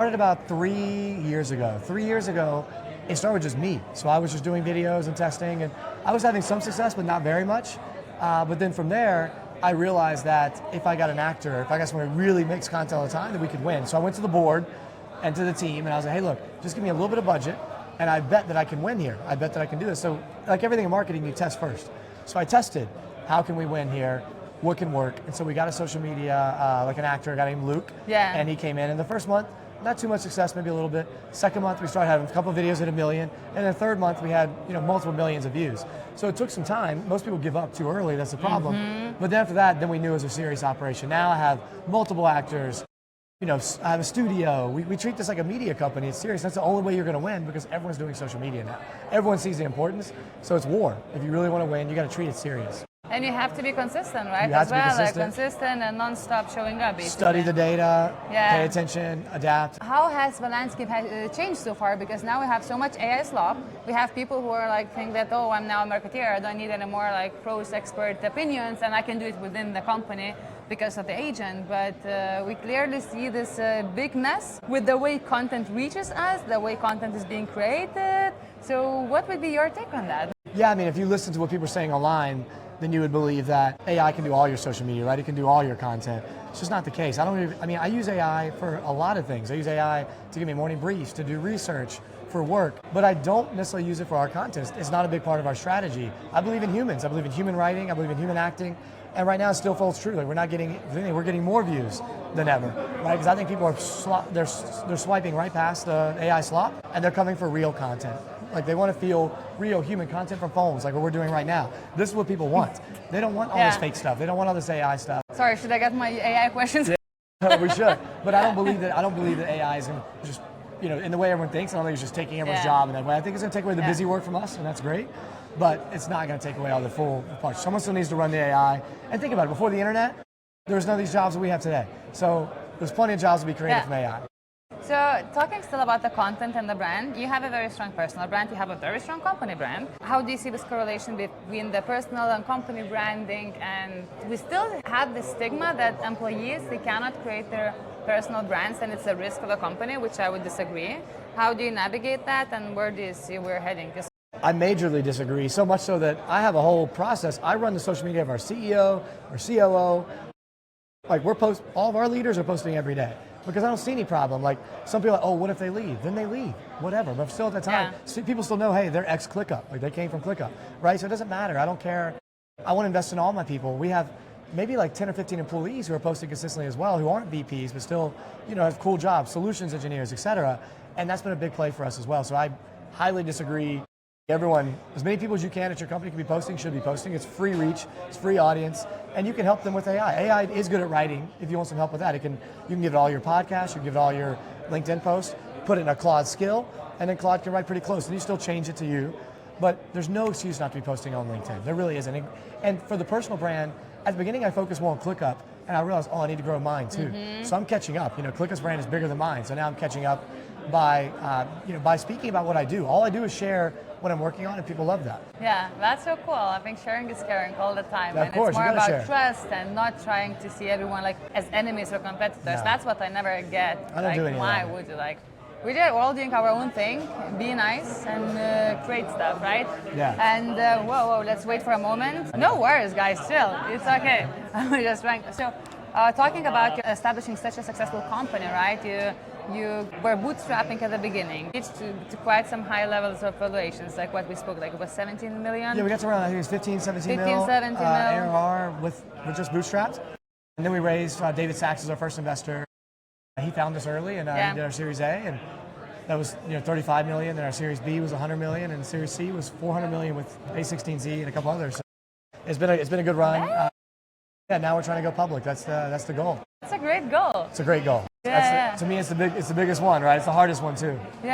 Started about 3 years ago. 3 years ago, it started with just me. So I was just doing videos and testing, and I was having some success, but not very much. But then from there, I realized that if I got an actor, if I got someone who really makes content all the time, that we could win. So I went to the board and to the team, and I was like, hey, look, just give me a little bit of budget, and I bet that I can win here. I bet that I can do this. So like everything in marketing, you test first. So I tested, how can we win here? What can work? And so we got a social media, like an actor, a guy named Luke, and he came in. And the first month, not too much success, maybe a little bit. Second month, we started having a couple of videos at 1 million. And then third month, we had multiple millions of views. So it took some time. Most people give up too early, that's the problem. But then after that, then we knew it was a serious operation. Now I have multiple actors. I have a studio. We treat this like a media company. It's serious. That's the only way you're going to win, because everyone's doing social media now. Everyone sees the importance, so it's war. If you really want to win, you got to treat it serious. And you have to be consistent, right? You have to be consistent. Like consistent and non-stop showing up. Basically. Study the data, pay attention, adapt. How has the landscape changed so far? Because now we have so much AI slop. We have people who are like think that, oh, I'm now a marketeer. I don't need any more like pros, expert opinions, and I can do it within the company because of the agent. But we clearly see this big mess with the way content reaches us, the way content is being created. So what would be your take on that? Yeah, I mean, if you listen to what people are saying online, then you would believe that AI can do all your social media, right? It can do all your content. It's just not the case. I use AI for a lot of things. I use AI to give me morning briefs, to do research, for work, but I don't necessarily use it for our content. It's not a big part of our strategy. I believe in humans. I believe in human writing. I believe in human acting. And right now it still holds true. Like we're getting more views than ever, right? Because I think people are they're swiping right past the AI slop, and they're coming for real content. Like they want to feel real human content from phones, like what we're doing right now. This is what people want. They don't want all this fake stuff. They don't want all this AI stuff. Sorry, should I get my AI questions? Yeah, we should. But I don't believe that AI is going to just, in the way everyone thinks. I don't think it's just taking everyone's job in that way. I think it's going to take away the busy work from us, and that's great. But it's not going to take away all the full parts. Someone still needs to run the AI. And think about it. Before the internet, there was none of these jobs that we have today. So there's plenty of jobs to be created from AI. So talking still about the content and the brand, you have a very strong personal brand, you have a very strong company brand. How do you see this correlation between the personal and company branding? And we still have the stigma that employees, they cannot create their personal brands, and it's a risk of a company, which I would disagree. How do you navigate that, and where do you see we're heading? I majorly disagree, so much so that I have a whole process. I run the social media of our CEO, our COO. Like all of our leaders are posting every day. Because I don't see any problem. Like some people are like, oh, what if they leave? Then they leave, whatever. But still at that time, people still know, hey, they're ex-ClickUp. Like they came from ClickUp, right? So it doesn't matter. I don't care. I want to invest in all my people. We have maybe like 10 or 15 employees who are posting consistently as well, who aren't VPs, but still, have cool jobs, solutions engineers, et cetera. And that's been a big play for us as well. So I highly disagree. Everyone, as many people as you can at your company can be posting, should be posting. It's free reach, it's free audience, and you can help them with AI. AI is good at writing if you want some help with that. You can give it all your podcasts, you can give it all your LinkedIn posts, put it in a Claude skill, and then Claude can write pretty close, and you still change it to you. But there's no excuse not to be posting on LinkedIn. There really isn't. And for the personal brand, at the beginning I focused more on ClickUp, and I realized, I need to grow mine too. So I'm catching up. ClickUp's brand is bigger than mine, so now I'm catching up by speaking about what I do. All I do is share what I'm working on, and people love that. Yeah, that's so cool. I think sharing is caring all the time. Yeah, and it's more about trust and not trying to see everyone like as enemies or competitors. No. That's what I never get. I don't do any of that. Why would you we're all doing our own thing, be nice and create stuff, right? Yeah. And whoa, let's wait for a moment. No worries, guys, chill. It's okay. I'm just trying. So, talking about establishing such a successful company, right? You were bootstrapping at the beginning. It's to quite some high levels of valuations, like what we spoke, like it was 17 million? Yeah, we got to around, I think it was 15, 17 mil. 17 mil. ARR with just bootstrapped. And then we raised, David Sachs as our first investor. He found us early, and he did our Series A, and that was 35 million, and our Series B was 100 million, and Series C was 400 million with A16Z and a couple others. So it's been a good run. Now we're trying to go public. That's the goal. It's a great goal. It's a great goal. To me, it's the biggest one, right? It's the hardest one too. Yeah,